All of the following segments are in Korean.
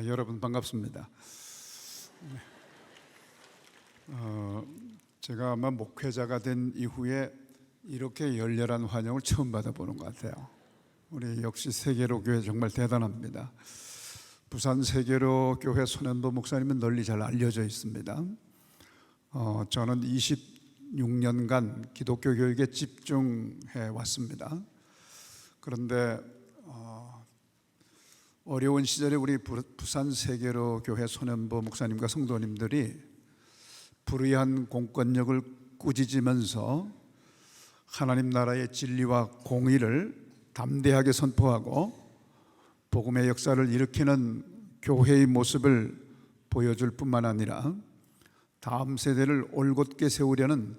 여러분 반갑습니다. 제가 아마 목회자가 된 이후에 이렇게 열렬한 환영을 처음 받아보는 것 같아요. 우리 역시 세계로 교회 정말 대단합니다. 부산 세계로 교회 손현보 목사님은 널리 잘 알려져 있습니다. 저는 26년간 기독교 교육에 집중해 왔습니다. 그런데 어려운 시절에 우리 부산 세계로 교회 손현보 목사님과 성도님들이 불의한 공권력을 꾸짖으면서 하나님 나라의 진리와 공의를 담대하게 선포하고 복음의 역사를 일으키는 교회의 모습을 보여줄 뿐만 아니라 다음 세대를 올곧게 세우려는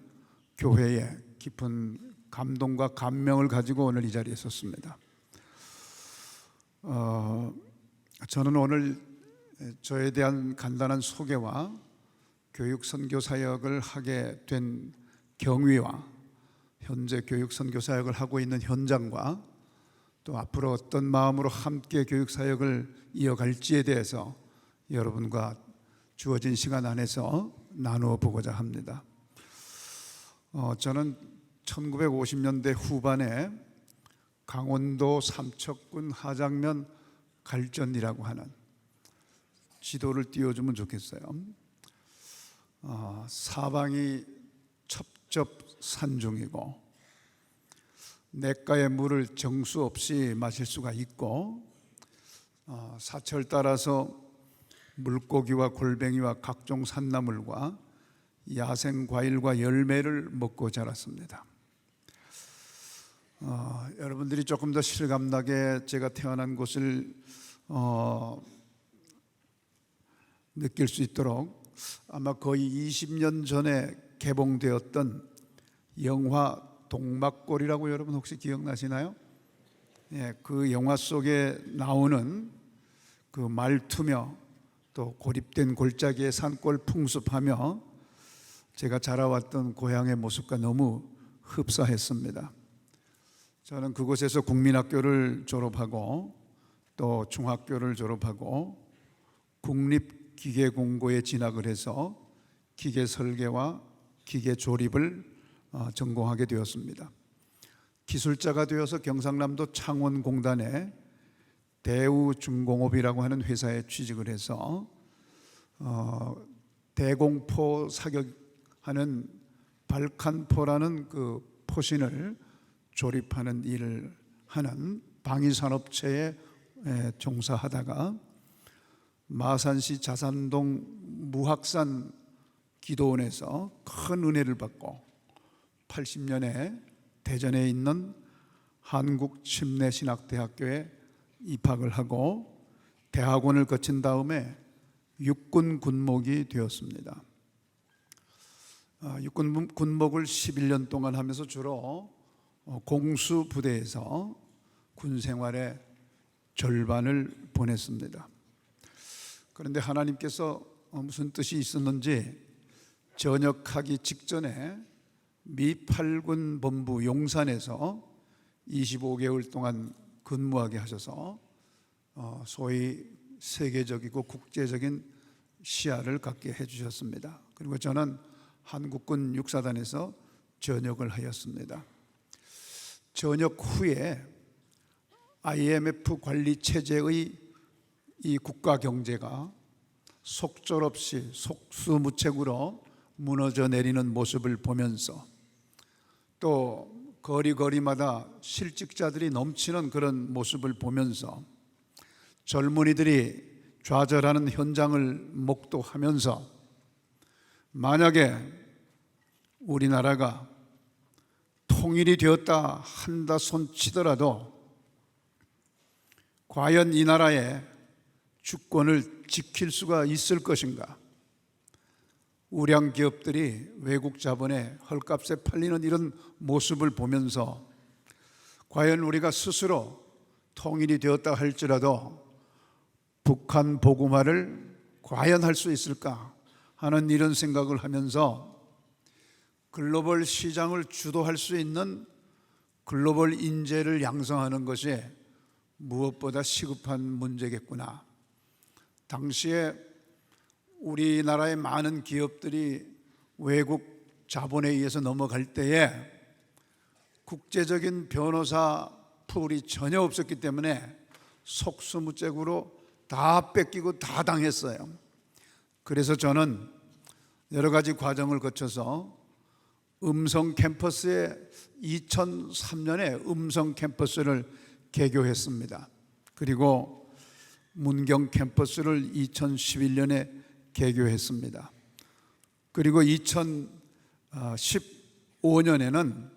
교회의 깊은 감동과 감명을 가지고 오늘 이 자리에 섰습니다. 저는 오늘 저에 대한 간단한 소개와 교육 선교 사역을 하게 된 경위와 현재 교육 선교 사역을 하고 있는 현장과 또 앞으로 어떤 마음으로 함께 교육 사역을 이어갈지에 대해서 여러분과 주어진 시간 안에서 나누어 보고자 합니다. 저는 1950년대 후반에 강원도 삼척군 하장면 갈전이라고 하는 지도를 띄워주면 좋겠어요. 사방이 첩첩산중이고 냇가의 물을 정수 없이 마실 수가 있고 사철 따라서 물고기와 골뱅이와 각종 산나물과 야생 과일과 열매를 먹고 자랐습니다. 여러분들이 조금 더 실감나게 제가 태어난 곳을 느낄 수 있도록 아마 거의 20년 전에 개봉되었던 영화 동막골이라고 여러분 혹시 기억나시나요? 예, 그 영화 속에 나오는 그 말투며 또 고립된 골짜기의 산골 풍습하며 제가 자라왔던 고향의 모습과 너무 흡사했습니다. 저는 그곳에서 국민학교를 졸업하고 또 중학교를 졸업하고 국립기계공고에 진학을 해서 기계설계와 기계조립을 전공하게 되었습니다. 기술자가 되어서 경상남도 창원공단에 대우중공업이라고 하는 회사에 취직을 해서 대공포 사격하는 발칸포라는 그 포신을 조립하는 일을 하는 방위산업체에 종사하다가 마산시 자산동 무학산 기도원에서 큰 은혜를 받고 80년에 대전에 있는 한국침례신학대학교에 입학을 하고 대학원을 거친 다음에 육군 군목이 되었습니다. 육군 군목을 11년 동안 하면서 주로 공수부대에서 군 생활의 절반을 보냈습니다. 그런데 하나님께서 무슨 뜻이 있었는지 전역하기 직전에 미 8군 본부 용산에서 25개월 동안 근무하게 하셔서 소위 세계적이고 국제적인 시야를 갖게 해주셨습니다. 그리고 저는 한국군 육사단에서 전역을 하였습니다. 전역 후에 IMF 관리 체제의 이 국가 경제가 속절없이 속수무책으로 무너져 내리는 모습을 보면서 또 거리마다 실직자들이 넘치는 그런 모습을 보면서 젊은이들이 좌절하는 현장을 목도하면서 만약에 우리나라가 통일이 되었다 한다 손치더라도 과연 이 나라의 주권을 지킬 수가 있을 것인가? 우량 기업들이 외국 자본에 헐값에 팔리는 이런 모습을 보면서 과연 우리가 스스로 통일이 되었다 할지라도 북한 복음화를 과연 할 수 있을까 하는 이런 생각을 하면서 글로벌 시장을 주도할 수 있는 글로벌 인재를 양성하는 것이 무엇보다 시급한 문제겠구나 당시에 우리나라의 많은 기업들이 외국 자본에 의해서 넘어갈 때에 국제적인 변호사 풀이 전혀 없었기 때문에 속수무책으로 다 뺏기고 다 당했어요. 그래서 저는 여러 가지 과정을 거쳐서 음성 캠퍼스에 2003년에 음성 캠퍼스를 개교했습니다. 그리고 문경 캠퍼스를 2011년에 개교했습니다. 그리고 2015년에는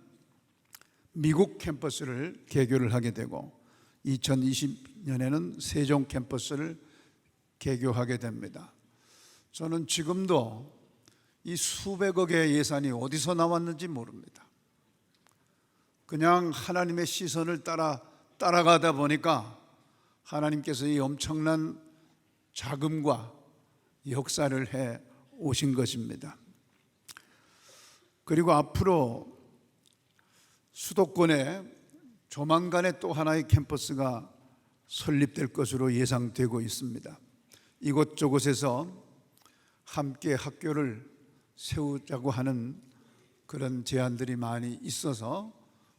미국 캠퍼스를 개교를 하게 되고 2020년에는 세종 캠퍼스를 개교하게 됩니다. 저는 지금도 이 수백억의 예산이 어디서 나왔는지 모릅니다. 그냥 하나님의 시선을 따라가다 보니까 하나님께서 이 엄청난 자금과 역사를 해 오신 것입니다. 그리고 앞으로 수도권에 조만간에 또 하나의 캠퍼스가 설립될 것으로 예상되고 있습니다. 이곳저곳에서 함께 학교를 세우자고 하는 그런 제안들이 많이 있어서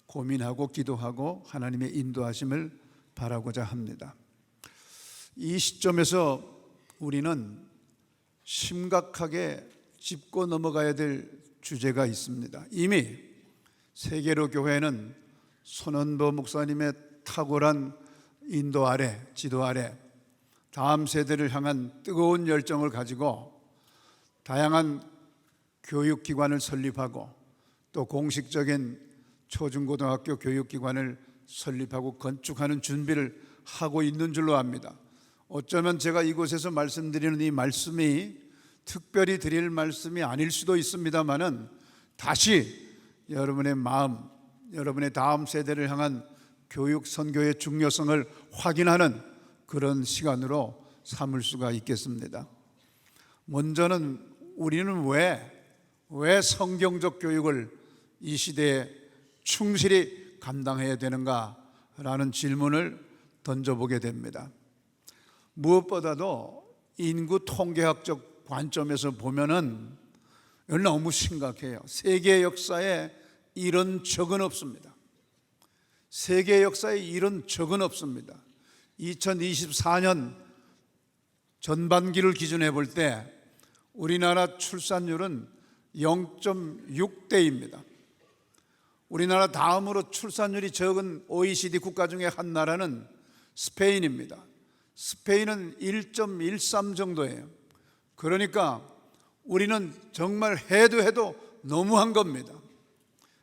고민하고 기도하고 하나님의 인도하심을 바라고자 합니다. 이 시점에서 우리는 심각하게 짚고 넘어가야 될 주제가 있습니다. 이미 세계로 교회는 손원보 목사님의 탁월한 인도 아래, 지도 아래 다음 세대를 향한 뜨거운 열정을 가지고 다양한 교육기관을 설립하고 또 공식적인 초중고등학교 교육기관을 설립하고 건축하는 준비를 하고 있는 줄로 압니다. 어쩌면 제가 이곳에서 말씀드리는 이 말씀이 특별히 드릴 말씀이 아닐 수도 있습니다만은 다시 여러분의 마음, 여러분의 다음 세대를 향한 교육 선교의 중요성을 확인하는 그런 시간으로 삼을 수가 있겠습니다. 먼저는 우리는 왜 성경적 교육을 이 시대에 충실히 감당해야 되는가라는 질문을 던져보게 됩니다. 무엇보다도 인구 통계학적 관점에서 보면은 너무 심각해요. 세계 역사에 이런 적은 없습니다. 세계 역사에 이런 적은 없습니다. 2024년 전반기를 기준해 볼 때 우리나라 출산율은 0.6대입니다. 우리나라 다음으로 출산율이 적은 OECD 국가 중에 한 나라는 스페인입니다. 스페인은 1.13 정도예요. 그러니까 우리는 정말 해도 너무한 겁니다.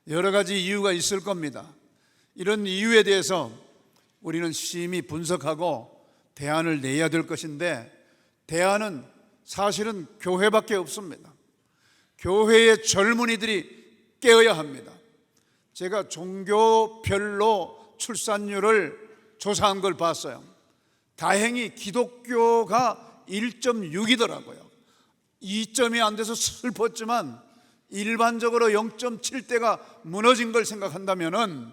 여러 가지 이유가 있을 겁니다. 이런 이유에 대해서 우리는 심히 분석하고 대안을 내야 될 것인데 대안은 사실은 교회밖에 없습니다. 교회의 젊은이들이 깨어야 합니다. 제가 종교별로 출산율을 조사한 걸 봤어요. 다행히 기독교가 1.6이더라고요. 2점이 안 돼서 슬펐지만 일반적으로 0.7대가 무너진 걸 생각한다면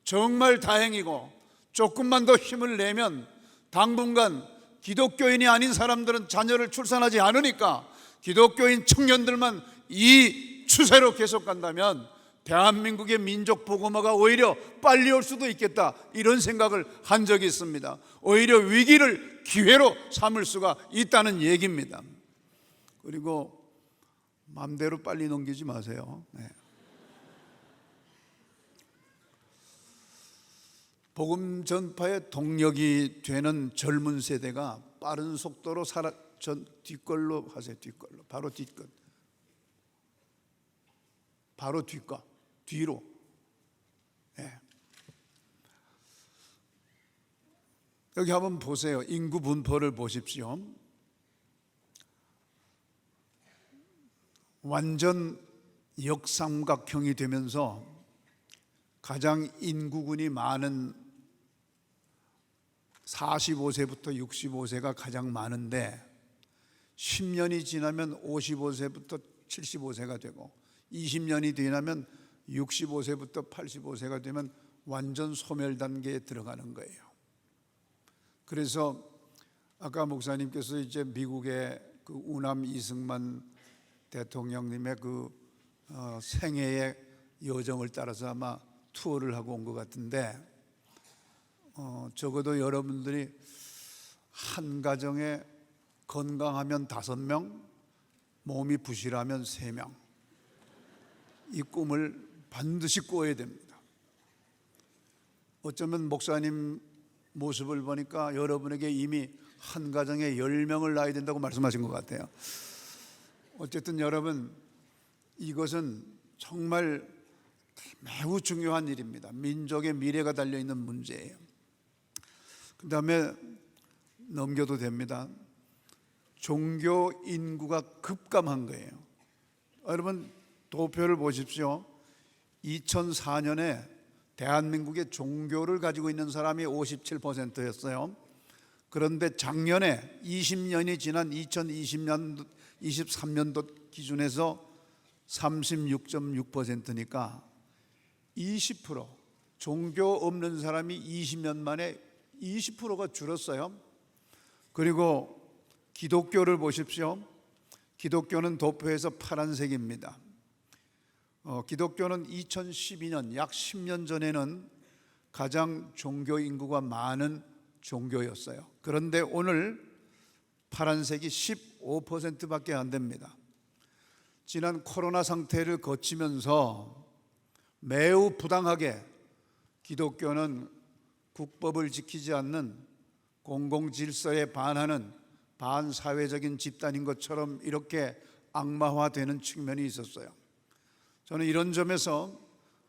정말 다행이고, 조금만 더 힘을 내면 당분간 기독교인이 아닌 사람들은 자녀를 출산하지 않으니까 기독교인 청년들만 이 추세로 계속 간다면 대한민국의 민족 복음화가 오히려 빨리 올 수도 있겠다, 이런 생각을 한 적이 있습니다. 오히려 위기를 기회로 삼을 수가 있다는 얘기입니다. 그리고 마음대로 빨리 넘기지 마세요. 복음 전파의 동력이 되는 젊은 세대가 빠른 속도로 뒷걸로 하세요. 뒷걸로, 바로 뒷것, 바로 뒷거, 뒤로. 여기 한번 보세요. 인구 분포를 보십시오. 완전 역삼각형이 되면서 가장 인구군이 많은 45세부터 65세가 가장 많은데 10년이 지나면 55세부터 75세가 되고 20년이 지나면 65세부터 85세가 되면 완전 소멸 단계에 들어가는 거예요. 그래서 아까 목사님께서 이제 미국의 그 우남 이승만 대통령님의 그 생애의 여정을 따라서 아마 투어를 하고 온 것 같은데, 적어도 여러분들이 한 가정에 건강하면 5명, 몸이 부실하면 3명, 이 꿈을 반드시 꿔야 됩니다. 어쩌면 목사님 모습을 보니까 여러분에게 이미 한 가정에 10명을 낳아야 된다고 말씀하신 것 같아요. 어쨌든 여러분, 이것은 정말 매우 중요한 일입니다. 민족의 미래가 달려있는 문제예요. 그 다음에 넘겨도 됩니다. 종교 인구가 급감한 거예요. 여러분, 도표를 보십시오. 2004년에 대한민국의 종교를 가지고 있는 사람이 57%였어요. 그런데 작년에 20년이 지난 2023년도 기준에서 36.6%니까 20%, 종교 없는 사람이 20년 만에 20%가 줄었어요. 그리고 기독교를 보십시오. 기독교는 도표에서 파란색입니다. 기독교는 2012년, 약 10년 전에는 가장 종교 인구가 많은 종교였어요. 그런데 오늘 파란색이 15%밖에 안 됩니다. 지난 코로나 상태를 거치면서 매우 부당하게 기독교는 국법을 지키지 않는 공공질서에 반하는 반사회적인 집단인 것처럼 이렇게 악마화되는 측면이 있었어요. 저는 이런 점에서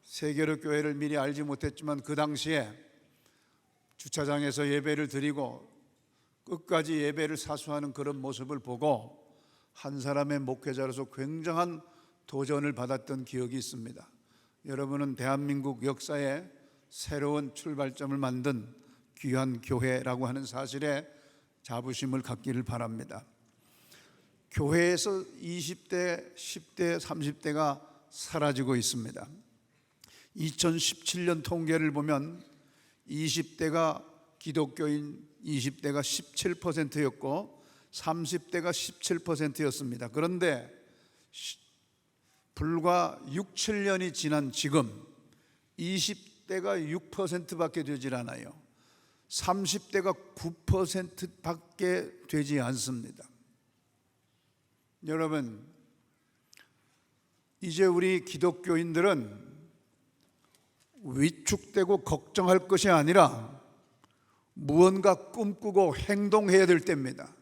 세계로 교회를 미리 알지 못했지만 그 당시에 주차장에서 예배를 드리고 끝까지 예배를 사수하는 그런 모습을 보고 한 사람의 목회자로서 굉장한 도전을 받았던 기억이 있습니다. 여러분은 대한민국 역사에 새로운 출발점을 만든 귀한 교회라고 하는 사실에 자부심을 갖기를 바랍니다. 교회에서 20대, 10대, 30대가 사라지고 있습니다. 2017년 통계를 보면 20대가 기독교인 20대가 17%였고 30대가 17%였습니다. 그런데 불과 6, 7년이 지난 지금 20대가 6%밖에 되질 않아요. 30대가 9%밖에 되지 않습니다. 여러분, 이제 우리 기독교인들은 위축되고 걱정할 것이 아니라 무언가 꿈꾸고 행동해야 될 때입니다.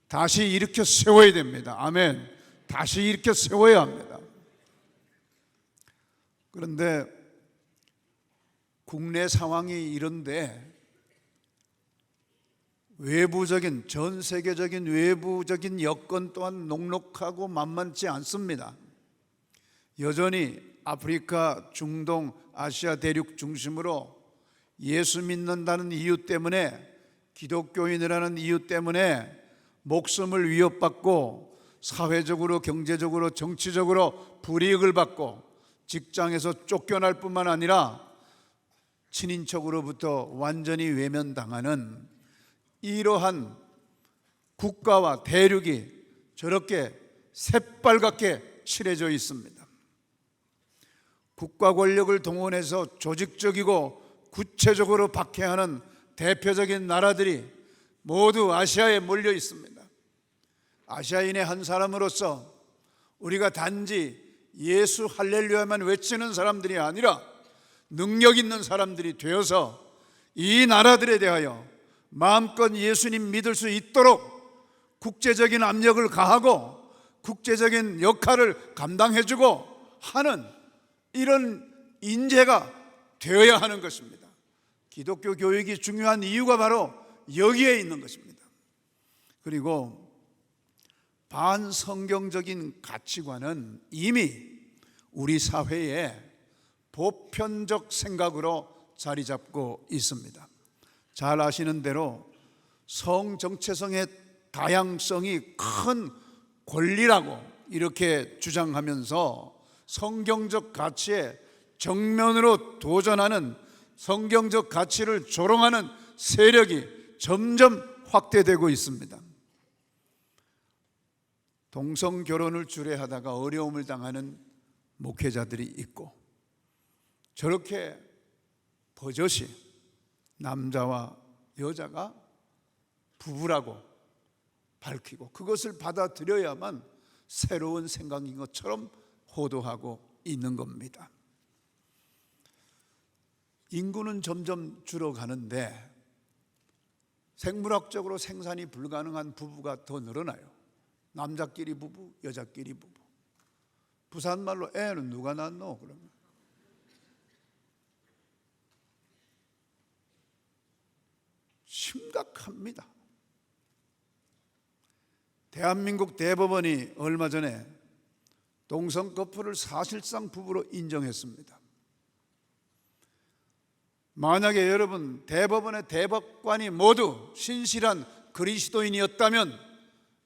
다시 일으켜 세워야 됩니다. 아멘. 다시 일으켜 세워야 합니다. 그런데 국내 상황이 이런데 외부적인, 전 세계적인 외부적인 여건 또한 녹록하고 만만치 않습니다. 여전히 아프리카, 중동, 아시아 대륙 중심으로 예수 믿는다는 이유 때문에, 기독교인이라는 이유 때문에 목숨을 위협받고 사회적으로, 경제적으로, 정치적으로 불이익을 받고 직장에서 쫓겨날 뿐만 아니라 친인척으로부터 완전히 외면당하는 이러한 국가와 대륙이 저렇게 새빨갛게 칠해져 있습니다. 국가 권력을 동원해서 조직적이고 구체적으로 박해하는 대표적인 나라들이 모두 아시아에 몰려 있습니다. 아시아인의 한 사람으로서 우리가 단지 예수 할렐루야만 외치는 사람들이 아니라 능력 있는 사람들이 되어서 이 나라들에 대하여 마음껏 예수님 믿을 수 있도록 국제적인 압력을 가하고 국제적인 역할을 감당해주고 하는 이런 인재가 되어야 하는 것입니다. 기독교 교육이 중요한 이유가 바로 여기에 있는 것입니다. 그리고 반성경적인 가치관은 이미 우리 사회에 보편적 생각으로 자리 잡고 있습니다. 잘 아시는 대로 성정체성의 다양성이 큰 권리라고 이렇게 주장하면서 성경적 가치에 정면으로 도전하는, 성경적 가치를 조롱하는 세력이 점점 확대되고 있습니다. 동성 결혼을 주례하다가 어려움을 당하는 목회자들이 있고, 저렇게 버젓이 남자와 여자가 부부라고 밝히고 그것을 받아들여야만 새로운 생각인 것처럼 호도하고 있는 겁니다. 인구는 점점 줄어가는데 생물학적으로 생산이 불가능한 부부가 더 늘어나요. 남자끼리 부부, 여자끼리 부부. 부산말로 애는 누가 낳노? 그러면 심각합니다. 대한민국 대법원이 얼마 전에 동성 커플을 사실상 부부로 인정했습니다. 만약에 여러분 대법원의 대법관이 모두 신실한 그리스도인이었다면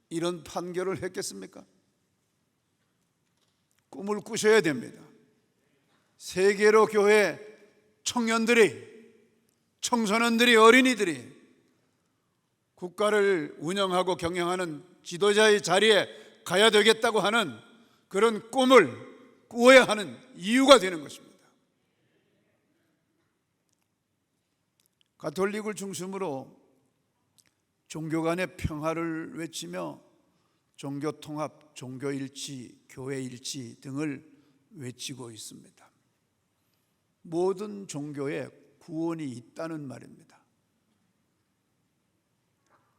이런 판결을 했겠습니까? 꿈을 꾸셔야 됩니다. 세계로 교회 청년들이, 청소년들이, 어린이들이 국가를 운영하고 경영하는 지도자의 자리에 가야 되겠다고 하는 그런 꿈을 꾸어야 하는 이유가 되는 것입니다. 가톨릭을 중심으로 종교 간의 평화를 외치며 종교 통합, 종교 일치, 교회 일치 등을 외치고 있습니다. 모든 종교에 구원이 있다는 말입니다.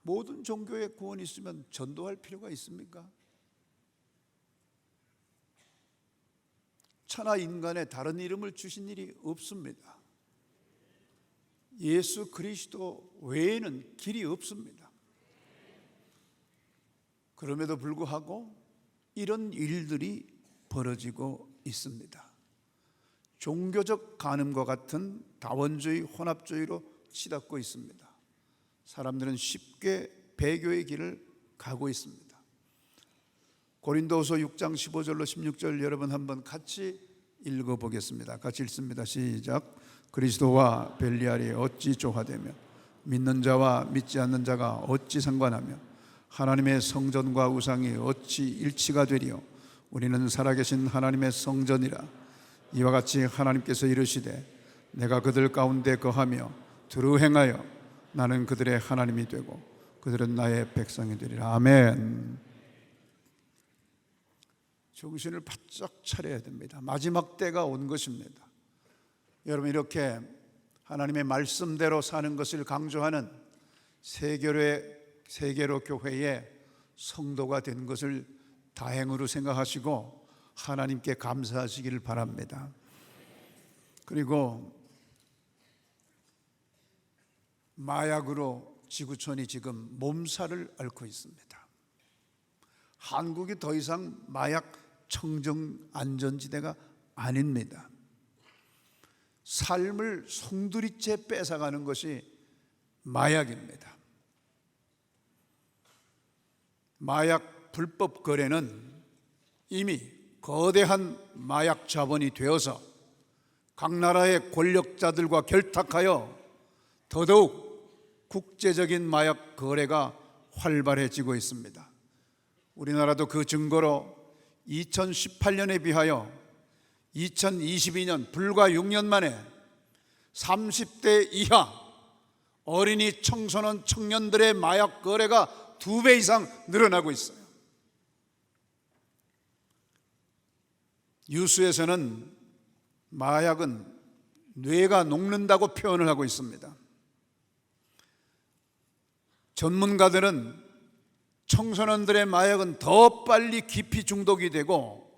모든 종교에 구원이 있으면 전도할 필요가 있습니까? 천하 인간에 다른 이름을 주신 일이 없습니다. 예수 그리스도 외에는 길이 없습니다. 그럼에도 불구하고 이런 일들이 벌어지고 있습니다. 종교적 간음과 같은 다원주의, 혼합주의로 치닫고 있습니다. 사람들은 쉽게 배교의 길을 가고 있습니다. 고린도후서 6장 15절로 16절 여러분 한번 같이 읽어보겠습니다. 같이 읽습니다. 시작. 그리스도와 벨리알이 어찌 조화되며 믿는 자와 믿지 않는 자가 어찌 상관하며 하나님의 성전과 우상이 어찌 일치가 되리요. 우리는 살아계신 하나님의 성전이라. 이와 같이 하나님께서 이르시되 내가 그들 가운데 거하며 두루 행하여 나는 그들의 하나님이 되고 그들은 나의 백성이 되리라. 아멘. 정신을 바짝 차려야 됩니다. 마지막 때가 온 것입니다. 여러분, 이렇게 하나님의 말씀대로 사는 것을 강조하는 세계로 교회의 성도가 된 것을 다행으로 생각하시고 하나님께 감사하시기를 바랍니다. 그리고 마약으로 지구촌이 지금 몸살을 앓고 있습니다. 한국이 더 이상 마약 청정 안전지대가 아닙니다. 삶을 송두리째 뺏어가는 것이 마약입니다. 마약 불법 거래는 이미 거대한 마약 자본이 되어서 각 나라의 권력자들과 결탁하여 더더욱 국제적인 마약 거래가 활발해지고 있습니다. 우리나라도 그 증거로 2018년에 비하여 2022년 불과 6년 만에 30대 이하 어린이 청소년 청년들의 마약 거래가 2배 이상 늘어나고 있어요. 뉴스에서는 마약은 뇌가 녹는다고 표현을 하고 있습니다. 전문가들은 청소년들의 마약은 더 빨리 깊이 중독이 되고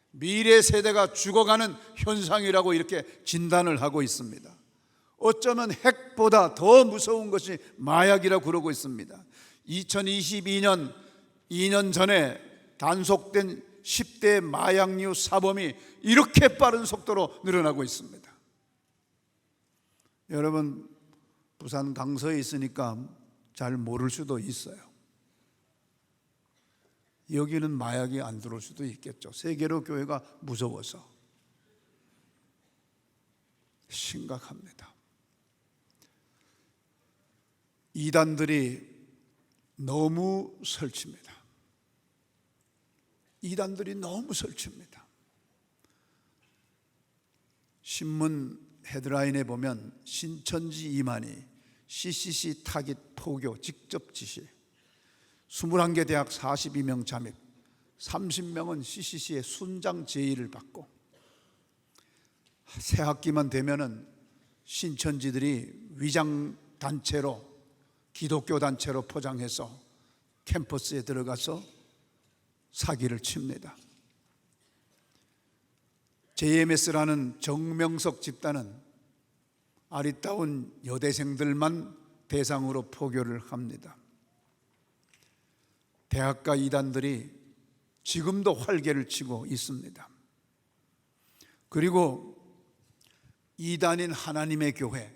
미래 세대가 죽어가는 현상이라고 이렇게 진단을 하고 있습니다. 어쩌면 핵보다 더 무서운 것이 마약이라고 그러고 있습니다. 2022년 2년 전에 단속된 10대 마약류 사범이 이렇게 빠른 속도로 늘어나고 있습니다. 여러분, 부산 강서에 있으니까 잘 모를 수도 있어요. 여기는 마약이 안 들어올 수도 있겠죠. 세계로 교회가 무서워서. 심각합니다. 이단들이 너무 설칩니다. 이단들이 너무 설칩니다. 신문 헤드라인에 보면 신천지 이만희 CCC 타깃 포교 직접 지시, 21개 대학 42명 잠입, 30명은 CCC의 순장 제의를 받고, 새 학기만 되면은 신천지들이 위장 단체로, 기독교 단체로 포장해서 캠퍼스에 들어가서 사기를 칩니다. JMS라는 정명석 집단은 아리따운 여대생들만 대상으로 포교를 합니다. 대학가 이단들이 지금도 활개를 치고 있습니다. 그리고 이단인 하나님의 교회,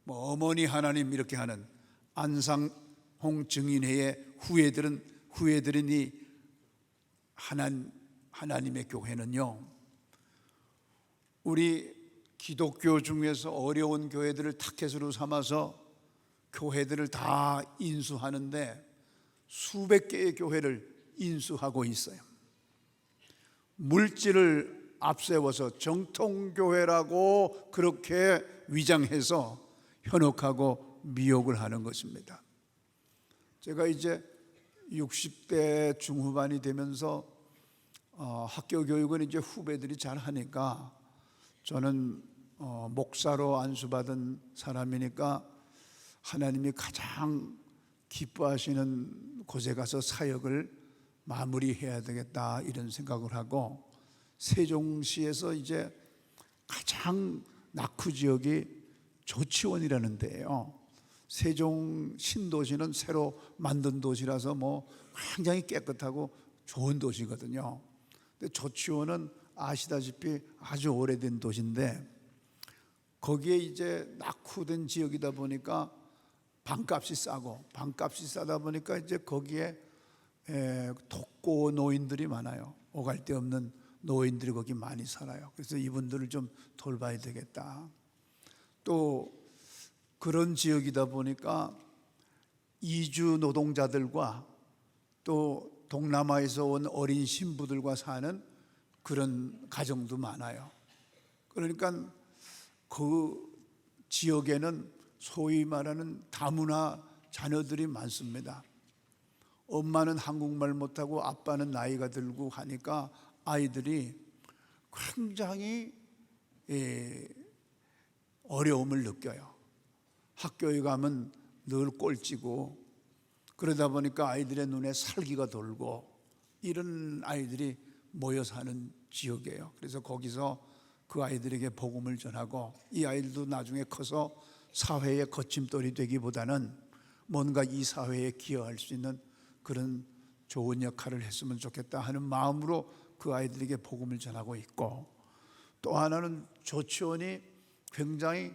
어머니 하나님 이렇게 하는 안상홍 증인회의 후예들은 이 하나님의 교회는요, 우리 기독교 중에서 어려운 교회들을 타켓으로 삼아서 교회들을 다 인수하는데 수백 개의 교회를 인수하고 있어요. 물질을 앞세워서 정통교회라고 그렇게 위장해서 현혹하고 미혹을 하는 것입니다. 제가 이제 60대 중후반이 되면서 학교 교육은 이제 후배들이 잘 하니까, 저는 목사로 안수받은 사람이니까 하나님이 가장 기뻐하시는 곳에 가서 사역을 마무리해야 되겠다 이런 생각을 하고, 세종시에서 이제 가장 낙후 지역이 조치원이라는 데예요. 세종 신도시는 새로 만든 도시라서 굉장히 깨끗하고 좋은 도시거든요. 근데 조치원은 아시다시피 아주 오래된 도시인데, 거기에 이제 낙후된 지역이다 보니까 방값이 싸고, 방값이 싸다 보니까 이제 거기에 독고 노인들이 많아요. 오갈 데 없는 노인들이 거기 많이 살아요. 그래서 이분들을 좀 돌봐야 되겠다. 또 그런 지역이다 보니까 이주 노동자들과 또 동남아에서 온 어린 신부들과 사는 그런 가정도 많아요. 그러니까 그 지역에는 소위 말하는 다문화 자녀들이 많습니다. 엄마는 한국말 못하고 아빠는 나이가 들고 하니까 아이들이 굉장히 어려움을 느껴요. 학교에 가면 늘 꼴찌고, 그러다 보니까 아이들의 눈에 살기가 돌고, 이런 아이들이 모여 사는 지역이에요. 그래서 거기서 그 아이들에게 복음을 전하고, 이 아이들도 나중에 커서 사회의 거침돌이 되기보다는 뭔가 이 사회에 기여할 수 있는 그런 좋은 역할을 했으면 좋겠다 하는 마음으로 그 아이들에게 복음을 전하고 있고, 또 하나는 조치원이 굉장히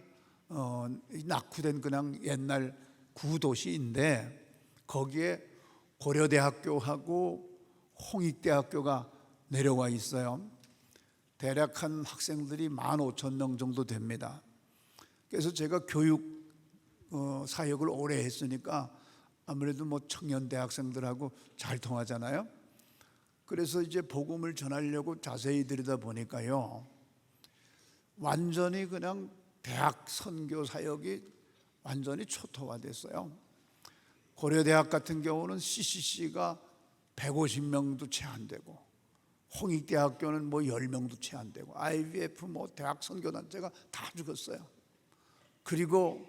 낙후된 그냥 옛날 구도시인데, 거기에 고려대학교하고 홍익대학교가 내려와 있어요. 대략 한 학생들이 15,000명 정도 됩니다. 그래서 제가 교육 사역을 오래 했으니까 아무래도 청년 대학생들하고 잘 통하잖아요. 그래서 이제 복음을 전하려고 자세히 들여다보니까요, 완전히 그냥 대학 선교 사역이 완전히 초토화됐어요. 고려대학 같은 경우는 CCC가 150명도 채 안 되고, 홍익대학교는 10명도 채 안 되고, IVF 대학 선교단체가 다 죽었어요. 그리고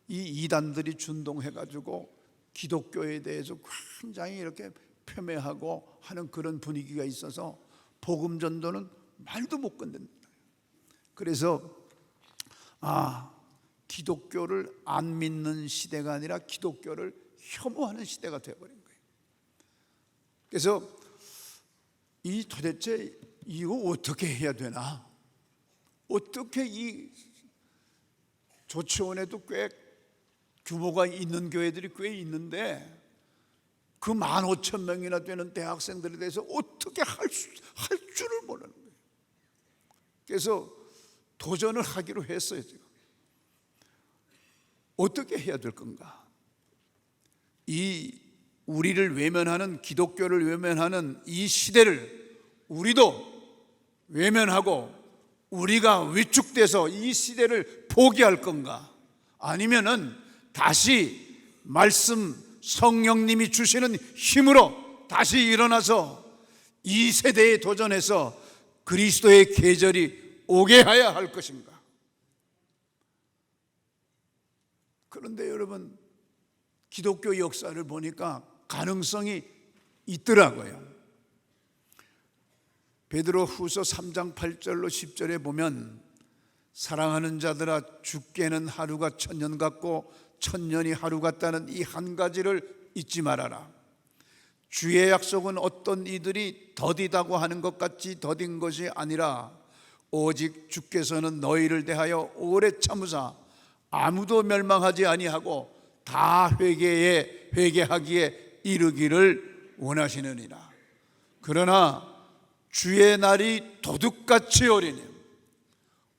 이 이단들이 준동해가지고 기독교에 대해서 굉장히 이렇게 폄훼하고 하는 그런 분위기가 있어서 복음 전도는 말도 못 건넨다. 그래서 기독교를 안 믿는 시대가 아니라 기독교를 혐오하는 시대가 되어버린 거예요. 그래서 도대체 이거 어떻게 해야 되나? 어떻게 이 조치원에도 꽤 규모가 있는 교회들이 꽤 있는데 그 15,000명이나 되는 대학생들에 대해서 어떻게 할 줄을 모르는 거예요. 그래서 도전을 하기로 했어요. 지금 어떻게 해야 될 건가? 이 우리를 외면하는, 기독교를 외면하는 이 시대를 우리도 외면하고 우리가 위축돼서 이 시대를 포기할 건가? 아니면은 다시 말씀, 성령님이 주시는 힘으로 다시 일어나서 이 세대에 도전해서 그리스도의 계절이 오게 하야 할 것인가? 그런데 여러분, 기독교 역사를 보니까 가능성이 있더라고요. 베드로 후서 3장 8절로 10절에 보면 사랑하는 자들아, 죽게는 하루가 천년 같고 천년이 하루 같다는 이 한 가지를 잊지 말아라. 주의 약속은 어떤 이들이 더디다고 하는 것 같이 더딘 것이 아니라 오직 주께서는 너희를 대하여 오래 참으사 아무도 멸망하지 아니하고 다 회개하기에 이르기를 원하시느니라. 그러나 주의 날이 도둑같이 오리니,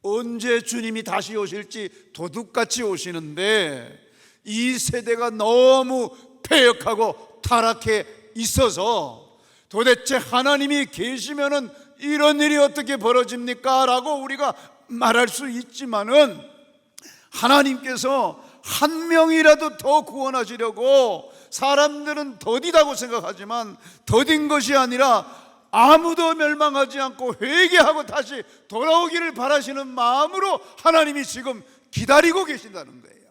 언제 주님이 다시 오실지 도둑같이 오시는데 이 세대가 너무 패역하고 타락해 있어서 도대체 하나님이 계시면은 이런 일이 어떻게 벌어집니까? 라고 우리가 말할 수 있지만은 하나님께서 한 명이라도 더 구원하시려고 사람들은 더디다고 생각하지만 더딘 것이 아니라 아무도 멸망하지 않고 회개하고 다시 돌아오기를 바라시는 마음으로 하나님이 지금 기다리고 계신다는 거예요.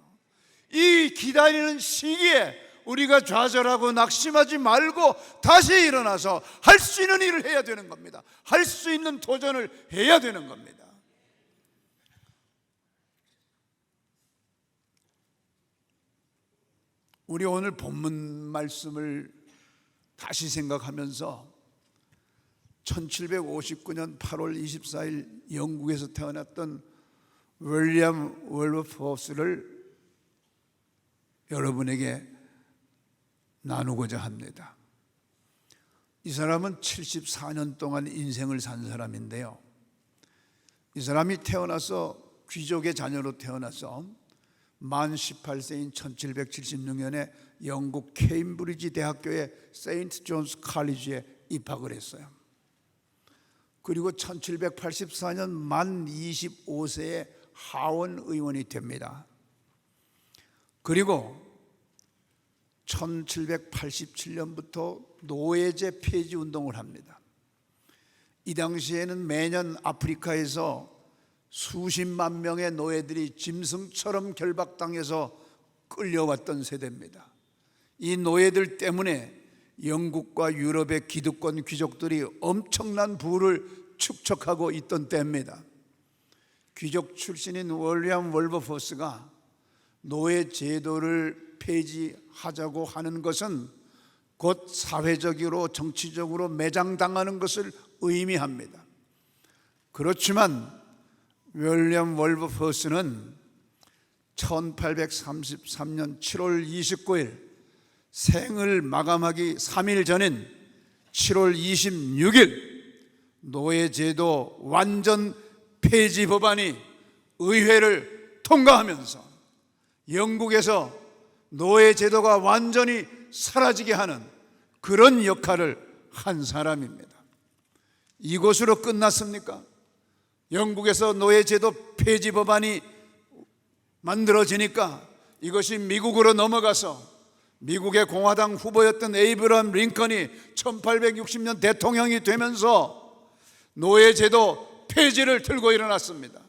이 기다리는 시기에 우리가 좌절하고 낙심하지 말고 다시 일어나서 할 수 있는 일을 해야 되는 겁니다. 할 수 있는 도전을 해야 되는 겁니다. 우리 오늘 본문 말씀을 다시 생각하면서 1759년 8월 24일 영국에서 태어났던 윌리엄 월버포스를 여러분에게 나누고자 합니다. 이 사람은 74년 동안 인생을 산 사람인데요, 이 사람이 태어나서 귀족의 자녀로 태어나서 만 18세인 1776년에 영국 케임브리지 대학교의 세인트 존스 칼리지에 입학을 했어요. 그리고 1784년 만 25세에 하원 의원이 됩니다. 그리고 1787년부터 노예제 폐지 운동을 합니다. 이 당시에는 매년 아프리카에서 수십만 명의 노예들이 짐승처럼 결박당해서 끌려왔던 세대입니다. 이 노예들 때문에 영국과 유럽의 기득권 귀족들이 엄청난 부를 축적하고 있던 때입니다. 귀족 출신인 윌리엄 월버포스가 노예 제도를 폐지하자고 하는 것은 곧 사회적으로 정치적으로 매장당하는 것을 의미합니다. 그렇지만 윌리엄 월버포스는 1833년 7월 29일 생을 마감하기 3일 전인 7월 26일 노예제도 완전 폐지 법안이 의회를 통과하면서 영국에서 노예제도가 완전히 사라지게 하는 그런 역할을 한 사람입니다. 이것으로 끝났습니까? 영국에서 노예제도 폐지 법안이 만들어지니까 이것이 미국으로 넘어가서 미국의 공화당 후보였던 에이브러함 링컨이 1860년 대통령이 되면서 노예제도 폐지를 들고 일어났습니다.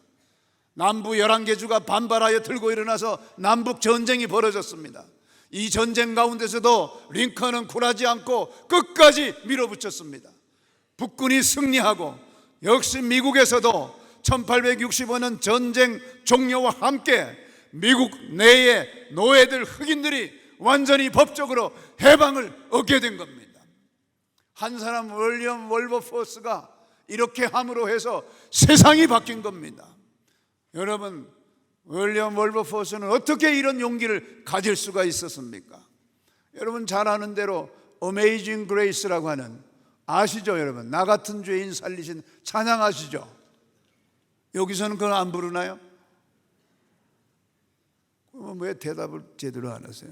남부 11개 주가 반발하여 들고 일어나서 남북 전쟁이 벌어졌습니다. 이 전쟁 가운데서도 링컨은 굴하지 않고 끝까지 밀어붙였습니다. 북군이 승리하고 역시 미국에서도 1865년 전쟁 종료와 함께 미국 내의 노예들, 흑인들이 완전히 법적으로 해방을 얻게 된 겁니다. 한 사람 윌리엄 월버포스가 이렇게 함으로 해서 세상이 바뀐 겁니다. 여러분, 윌리엄 월버포스는 어떻게 이런 용기를 가질 수가 있었습니까? 여러분 잘 아는 대로 어메이징 그레이스라고 하는, 아시죠 여러분? 나 같은 죄인 살리신 찬양 아시죠? 여기서는 그걸 안 부르나요? 그럼 왜 대답을 제대로 안 하세요?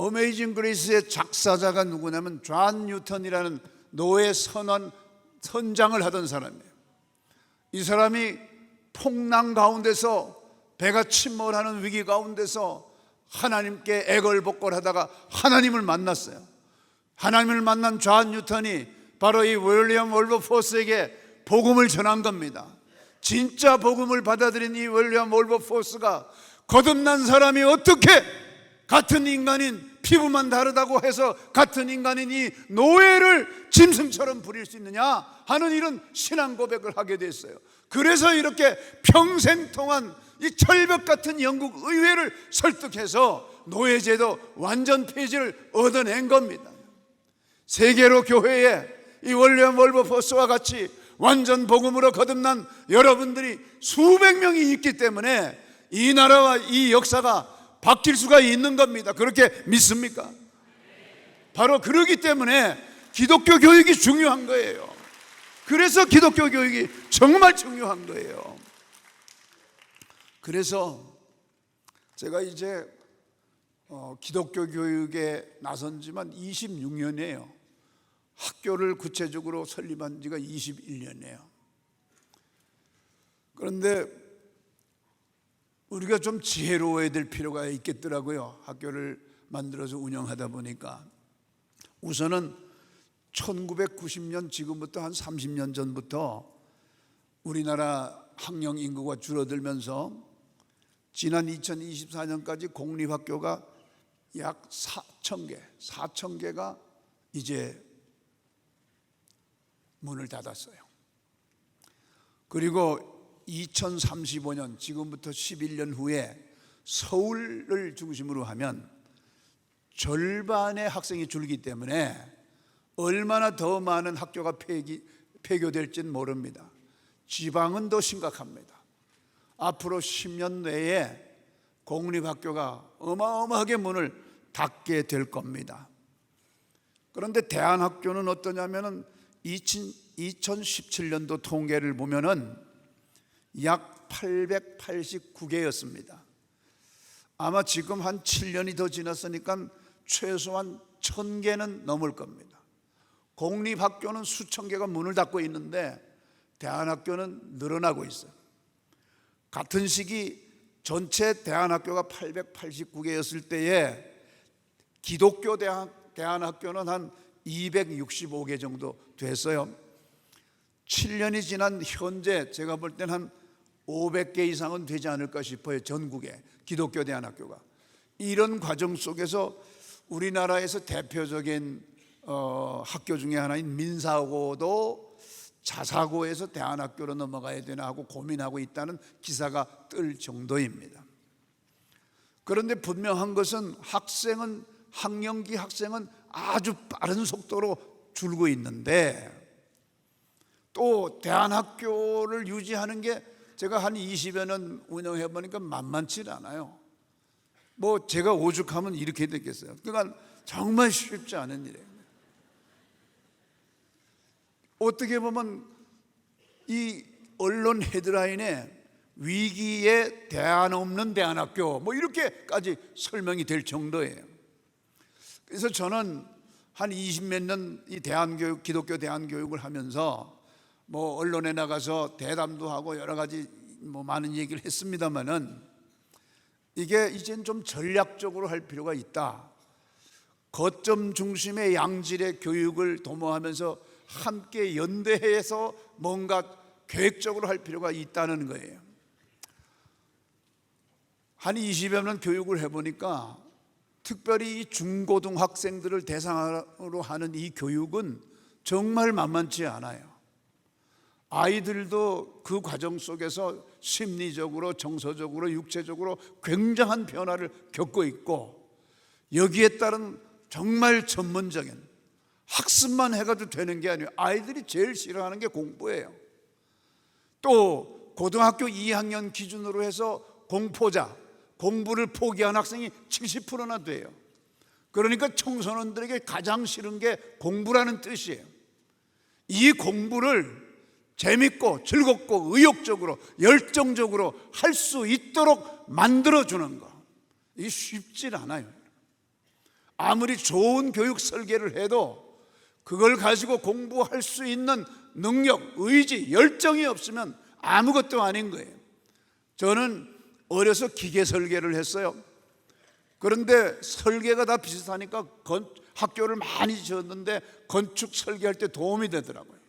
어메이징 그레이스의 작사자가 누구냐면 존 뉴턴이라는 노예 선장을 하던 사람이에요. 이 사람이 풍랑 가운데서, 배가 침몰하는 위기 가운데서 하나님께 애걸복걸하다가 하나님을 만났어요. 하나님을 만난 존 뉴턴이 바로 이 윌리엄 월버포스에게 복음을 전한 겁니다. 진짜 복음을 받아들인 이 윌리엄 월버포스가 거듭난 사람이 어떻게 같은 인간인, 피부만 다르다고 해서 같은 인간인 이 노예를 짐승처럼 부릴 수 있느냐 하는 이런 신앙 고백을 하게 됐어요. 그래서 이렇게 평생 동안 이 철벽 같은 영국 의회를 설득해서 노예제도 완전 폐지를 얻어낸 겁니다. 세계로 교회에 이 윌리엄 월버포스와 같이 완전 복음으로 거듭난 여러분들이 수백 명이 있기 때문에 이 나라와 이 역사가 바뀔 수가 있는 겁니다. 그렇게 믿습니까? 바로 그러기 때문에 기독교 교육이 중요한 거예요. 그래서 기독교 교육이 정말 중요한 거예요. 그래서 제가 이제 기독교 교육에 나선 지만 26년이에요. 학교를 구체적으로 설립한 지가 21년이에요. 그런데 우리가 좀 지혜로워야 될 필요가 있겠더라고요. 학교를 만들어서 운영하다 보니까 우선은 1990년, 지금부터 한 30년 전부터 우리나라 학령 인구가 줄어들면서 지난 2024년까지 공립학교가 약 4,000개가 이제 문을 닫았어요. 그리고 2035년, 지금부터 11년 후에 서울을 중심으로 하면 절반의 학생이 줄기 때문에 얼마나 더 많은 학교가 폐교될지는 모릅니다. 지방은 더 심각합니다. 앞으로 10년 내에 공립학교가 어마어마하게 문을 닫게 될 겁니다. 그런데 대안학교는 어떠냐면은 2017년도 통계를 보면은 약 889개였습니다. 아마 지금 한 7년이 더 지났으니까 최소한 1000개는 넘을 겁니다. 공립학교는 수천 개가 문을 닫고 있는데 대안학교는 늘어나고 있어요. 같은 시기 전체 대안학교가 889개였을 때에 기독교 대안학교는 한 265개 정도 됐어요. 7년이 지난 현재 제가 볼 때는 한 500개 이상은 되지 않을까 싶어요. 전국에 기독교 대안학교가. 이런 과정 속에서 우리나라에서 대표적인 학교 중에 하나인 민사고도 자사고에서 대안학교로 넘어가야 되나 하고 고민하고 있다는 기사가 뜰 정도입니다. 그런데 분명한 것은 학령기 학생은 아주 빠른 속도로 줄고 있는데 또 대안학교를 유지하는 게 제가 한 20여 년 운영해 보니까 만만치 않아요. 뭐 제가 오죽하면 이렇게 됐겠어요. 그러니까 정말 쉽지 않은 일이에요. 어떻게 보면 이 언론 헤드라인에 위기에 대안 없는 대안학교 뭐 이렇게까지 설명이 될 정도예요. 그래서 저는 한 20몇 년 이 대안교육, 기독교 대안교육을 하면서 뭐 언론에 나가서 대담도 하고 여러 가지 뭐 많은 얘기를 했습니다만은 이게 이젠 좀 전략적으로 할 필요가 있다. 거점 중심의 양질의 교육을 도모하면서 함께 연대해서 뭔가 계획적으로 할 필요가 있다는 거예요. 한 20여 년 교육을 해보니까 특별히 이 중고등학생들을 대상으로 하는 이 교육은 정말 만만치 않아요. 아이들도 그 과정 속에서 심리적으로, 정서적으로, 육체적으로 굉장한 변화를 겪고 있고 여기에 따른 정말 전문적인 학습만 해가지고 되는 게 아니에요. 아이들이 제일 싫어하는 게 공부예요. 또 고등학교 2학년 기준으로 해서 공포자, 공부를 포기한 학생이 70%나 돼요. 그러니까 청소년들에게 가장 싫은 게 공부라는 뜻이에요. 이 공부를 재밌고 즐겁고 의욕적으로 열정적으로 할 수 있도록 만들어주는 거, 이게 쉽지 않아요. 아무리 좋은 교육 설계를 해도 그걸 가지고 공부할 수 있는 능력, 의지, 열정이 없으면 아무것도 아닌 거예요. 저는 어려서 기계 설계를 했어요. 그런데 설계가 다 비슷하니까 학교를 많이 지었는데 건축 설계할 때 도움이 되더라고요.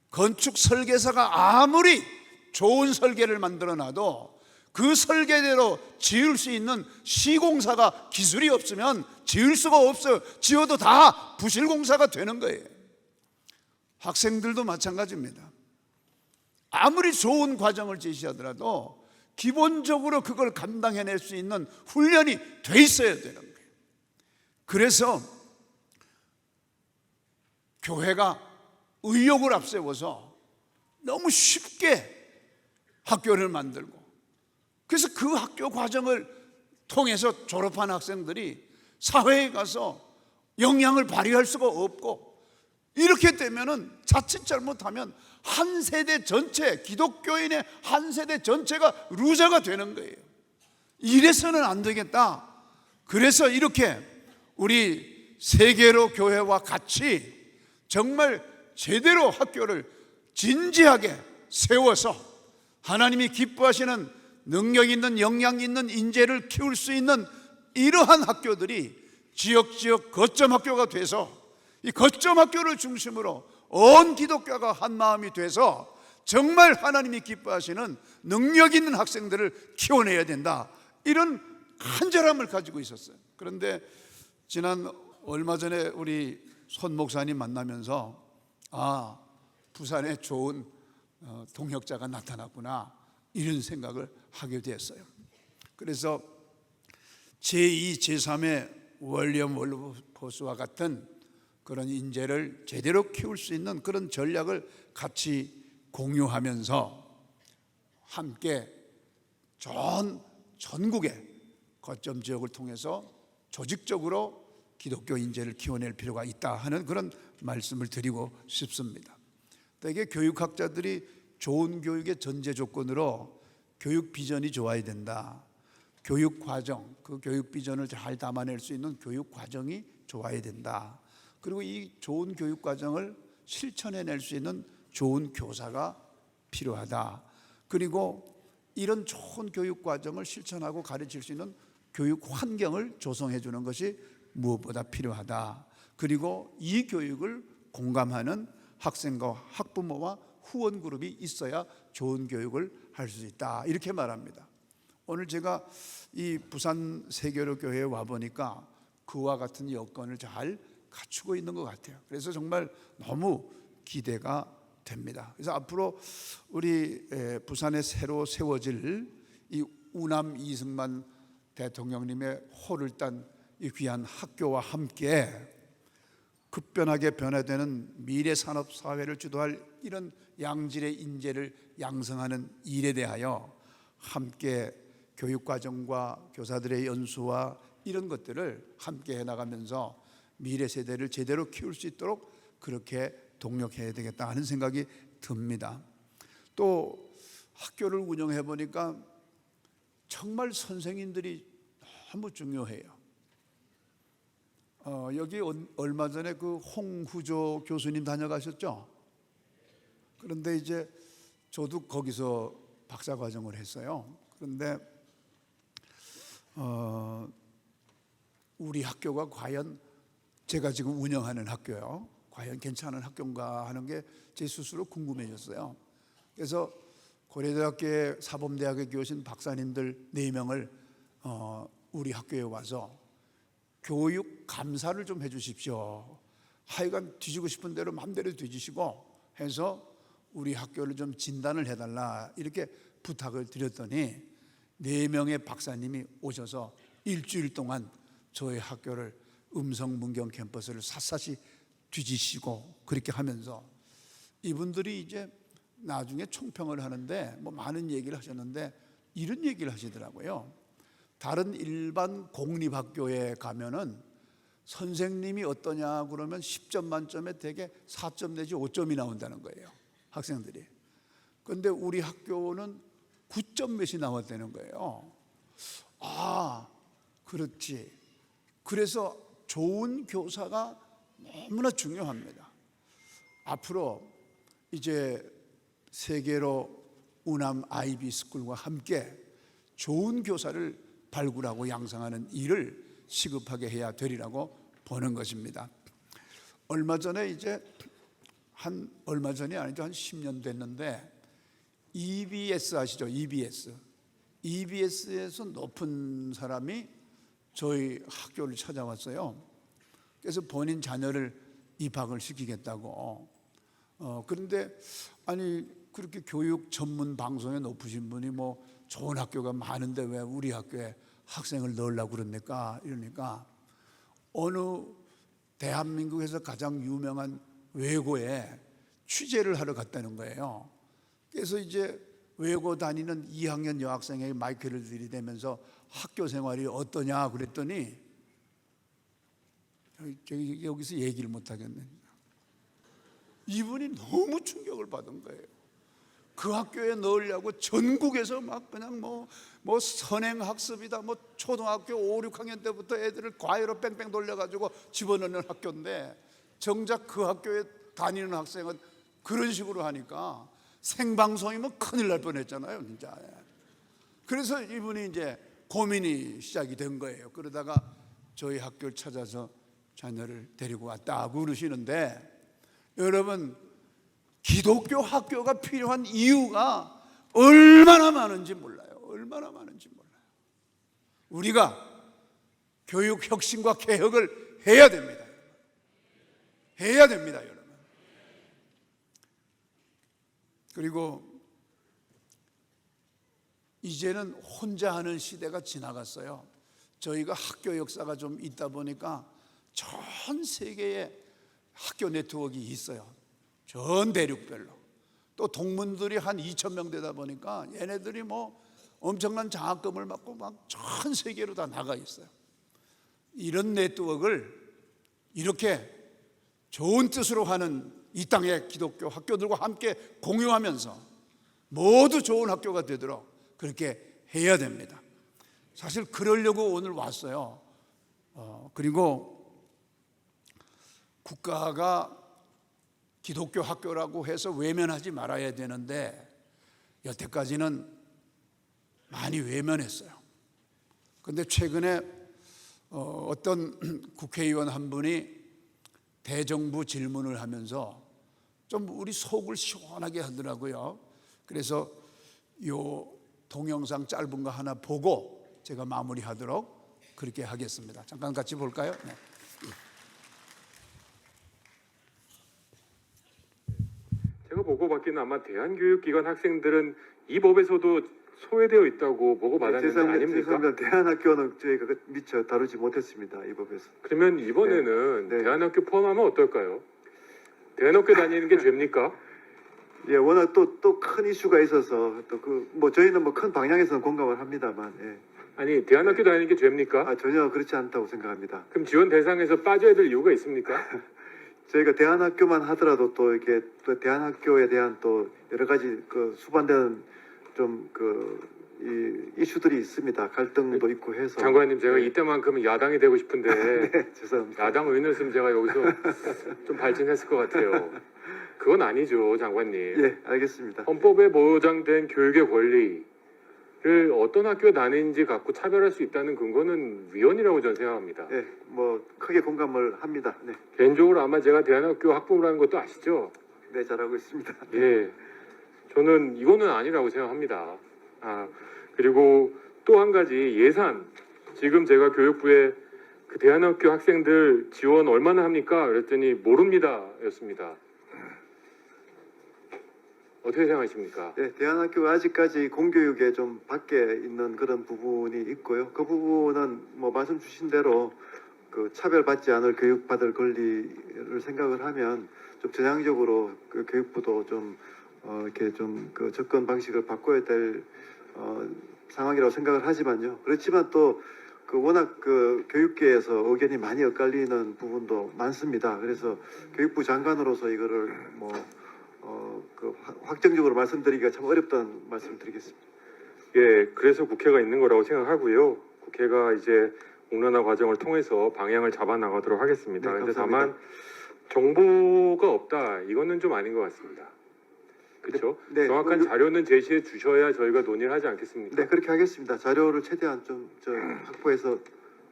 건축 설계사가 아무리 좋은 설계를 만들어 놔도 그 설계대로 지을 수 있는 시공사가 기술이 없으면 지을 수가 없어요. 지어도 다 부실공사가 되는 거예요. 학생들도 마찬가지입니다. 아무리 좋은 과정을 제시하더라도 기본적으로 그걸 감당해낼 수 있는 훈련이 돼 있어야 되는 거예요. 그래서 교회가 의욕을 앞세워서 너무 쉽게 학교를 만들고, 그래서 그 학교 과정을 통해서 졸업한 학생들이 사회에 가서 영향을 발휘할 수가 없고, 이렇게 되면은 자칫 잘못하면 한 세대 전체, 기독교인의 한 세대 전체가 루저가 되는 거예요. 이래서는 안 되겠다. 그래서 이렇게 우리 세계로 교회와 같이 정말 제대로 학교를 진지하게 세워서 하나님이 기뻐하시는 능력 있는, 영향 있는 인재를 키울 수 있는 이러한 학교들이 지역 거점 학교가 돼서, 이 거점 학교를 중심으로 온 기독교가 한 마음이 돼서 정말 하나님이 기뻐하시는 능력 있는 학생들을 키워내야 된다, 이런 간절함을 가지고 있었어요. 그런데 지난 얼마 전에 우리 손 목사님 만나면서 부산에 좋은 동역자가 나타났구나, 이런 생각을 하게 됐어요. 그래서 제2, 제3의 월리엄 월버포스와 같은 그런 인재를 제대로 키울 수 있는 그런 전략을 같이 공유하면서 함께 전국의 거점 지역을 통해서 조직적으로 기독교 인재를 키워낼 필요가 있다 하는 그런 말씀을 드리고 싶습니다. 대개 교육학자들이 좋은 교육의 전제 조건으로 교육 비전이 좋아야 된다. 교육 과정, 그 교육 비전을 잘 담아낼 수 있는 교육 과정이 좋아야 된다. 그리고 이 좋은 교육 과정을 실천해낼 수 있는 좋은 교사가 필요하다. 그리고 이런 좋은 교육 과정을 실천하고 가르칠 수 있는 교육 환경을 조성해 주는 것이 무엇보다 필요하다. 그리고 이 교육을 공감하는 학생과 학부모와 후원 그룹이 있어야 좋은 교육을 할 수 있다, 이렇게 말합니다. 오늘 제가 이 부산 세계로 교회에 와 보니까 그와 같은 여건을 잘 갖추고 있는 것 같아요. 그래서 정말 너무 기대가 됩니다. 그래서 앞으로 우리 부산에 새로 세워질 이 우남 이승만 대통령님의 호를 딴 이 귀한 학교와 함께 급변하게 변화되는 미래 산업 사회를 주도할 이런 양질의 인재를 양성하는 일에 대하여 함께 교육 과정과 교사들의 연수와 이런 것들을 함께 해나가면서 미래 세대를 제대로 키울 수 있도록 그렇게 동력해야 되겠다 하는 생각이 듭니다. 또 학교를 운영해 보니까 정말 선생님들이 너무 중요해요. 여기 얼마 전에 그 홍후조 교수님 다녀가셨죠? 그런데 이제 저도 거기서 박사 과정을 했어요. 그런데 우리 학교가 과연, 제가 지금 운영하는 학교요, 과연 괜찮은 학교인가 하는 게 제 스스로 궁금해졌어요. 그래서 고려대학교의 사범대학에 교신 박사님들 4명을 우리 학교에 와서 교육 감사를 좀 해주십시오. 하여간 뒤지고 싶은 대로 마음대로 뒤지시고 해서 우리 학교를 좀 진단을 해달라, 이렇게 부탁을 드렸더니 4명의 박사님이 오셔서 일주일 동안 저희 학교를 음성 문경 캠퍼스를 샅샅이 뒤지시고 그렇게 하면서 이분들이 이제 나중에 총평을 하는데 뭐 많은 얘기를 하셨는데 이런 얘기를 하시더라고요. 다른 일반 공립학교에 가면은 선생님이 어떠냐 그러면 10점 만점에 대개 4점 내지 5점이 나온다는 거예요, 학생들이. 그런데 우리 학교는 9점 몇이 나왔다는 거예요. 그렇지. 그래서 좋은 교사가 너무나 중요합니다. 앞으로 이제 세계로 우남 아이비 스쿨과 함께 좋은 교사를 발굴하고 양성하는 일을 시급하게 해야 되리라고 보는 것입니다. 얼마 전에 이제 얼마 전이 아니죠. 한 10년 됐는데 EBS 아시죠? EBS에서 높은 사람이 저희 학교를 찾아왔어요. 그래서 본인 자녀를 입학을 시키겠다고. 그런데 아니 그렇게 교육 전문 방송에 높으신 분이 뭐 좋은 학교가 많은데 왜 우리 학교에 학생을 넣으려고 그럽니까? 이러니까 어느 대한민국에서 가장 유명한 외고에 취재를 하러 갔다는 거예요. 그래서 이제 외고 다니는 2학년 여학생에게 마이크를 들이대면서 학교 생활이 어떠냐 그랬더니 여기서 얘기를 못 하겠네. 이분이 너무 충격을 받은 거예요. 그 학교에 넣으려고 전국에서 막 그냥 뭐 선행학습이다, 뭐 초등학교 5, 6학년 때부터 애들을 과외로 뺑뺑 돌려가지고 집어넣는 학교인데 정작 그 학교에 다니는 학생은 그런 식으로 하니까 생방송이면 큰일 날 뻔했잖아요, 진짜. 그래서 이분이 이제 고민이 시작이 된 거예요. 그러다가 저희 학교를 찾아서 자녀를 데리고 왔다고 그러시는데, 여러분 기독교 학교가 필요한 이유가 얼마나 많은지 몰라요. 얼마나 많은지 몰라요. 우리가 교육 혁신과 개혁을 해야 됩니다. 해야 됩니다, 여러분. 그리고 이제는 혼자 하는 시대가 지나갔어요. 저희가 학교 역사가 좀 있다 보니까 전 세계에 학교 네트워크가 있어요. 전 대륙별로. 또 동문들이 한 2,000명 되다 보니까 얘네들이 뭐 엄청난 장학금을 받고 막 전 세계로 다 나가 있어요. 이런 네트워크를 이렇게 좋은 뜻으로 하는 이 땅의 기독교 학교들과 함께 공유하면서 모두 좋은 학교가 되도록 그렇게 해야 됩니다. 사실 그러려고 오늘 왔어요. 그리고 국가가 기독교 학교라고 해서 외면하지 말아야 되는데 여태까지는 많이 외면했어요. 그런데 최근에 어떤 국회의원 한 분이 대정부 질문을 하면서 좀 우리 속을 시원하게 하더라고요. 그래서 요 동영상 짧은 거 하나 보고 제가 마무리하도록 그렇게 하겠습니다. 잠깐 같이 볼까요? 네. 제가 보고받기는 아마 대한교육기관 학생들은 이 법에서도 소외되어 있다고 보고받았는데 아닙니까? 죄송합니다. 대한학교는 저희가 미처 다루지 못했습니다. 이 법에서. 그러면 이번에는 네. 대한학교 포함하면 어떨까요? 대한학교 다니는 게 죄입니까? 예, 워낙 또 큰 이슈가 있어서 뭐 저희는 뭐 큰 방향에서는 공감을 합니다만, 예. 아니 대한학교 다니는 게 죄입니까? 전혀 그렇지 않다고 생각합니다. 그럼 지원 대상에서 빠져야 될 이유가 있습니까? 저희가 대한학교만 하더라도 또 이렇게 또 대한학교에 대한 또 여러 가지 그 수반되는 좀 이 이슈들이 있습니다. 갈등도 있고 해서. 장관님 제가 네. 이때만큼은 야당이 되고 싶은데 네, 죄송합니다. 야당 의원이었으면 제가 여기서 좀 발전했을 것 같아요. 그건 아니죠, 장관님. 예, 알겠습니다. 헌법에 보장된 교육의 권리를 어떤 학교에 다니는지 갖고 차별할 수 있다는 근거는 위헌이라고 저는 생각합니다. 예, 뭐 크게 공감을 합니다. 네, 개인적으로 아마 제가 대한학교 학부모라는 것도 아시죠? 네, 잘하고 있습니다. 예, 저는 이거는 아니라고 생각합니다. 그리고 또 한 가지 예산. 지금 제가 교육부에 그 대한학교 학생들 지원 얼마나 합니까? 그랬더니 모릅니다 였습니다. 어떻게 생각하십니까? 네, 대한학교가 아직까지 공교육에 좀 밖에 있는 그런 부분이 있고요. 그 부분은 뭐 말씀 주신 대로 그 차별받지 않을 교육받을 권리를 생각을 하면 좀 전향적으로 그 교육부도 좀 이렇게 좀 그 접근 방식을 바꿔야 될 상황이라고 생각을 하지만요. 그렇지만 또 그 워낙 그 교육계에서 의견이 많이 엇갈리는 부분도 많습니다. 그래서 교육부 장관으로서 이거를 뭐 확정적으로 말씀드리기가 참 어렵다는 말씀드리겠습니다. 예, 그래서 국회가 있는 거라고 생각하고요. 국회가 이제 공론화 과정을 통해서 방향을 잡아 나가도록 하겠습니다. 네, 그런데 감사합니다. 다만 정보가 없다 이거는 좀 아닌 것 같습니다. 그렇죠? 네, 정확한 뭐, 자료는 제시해 주셔야 저희가 논의를 하지 않겠습니까? 네, 그렇게 하겠습니다. 자료를 최대한 좀 확보해서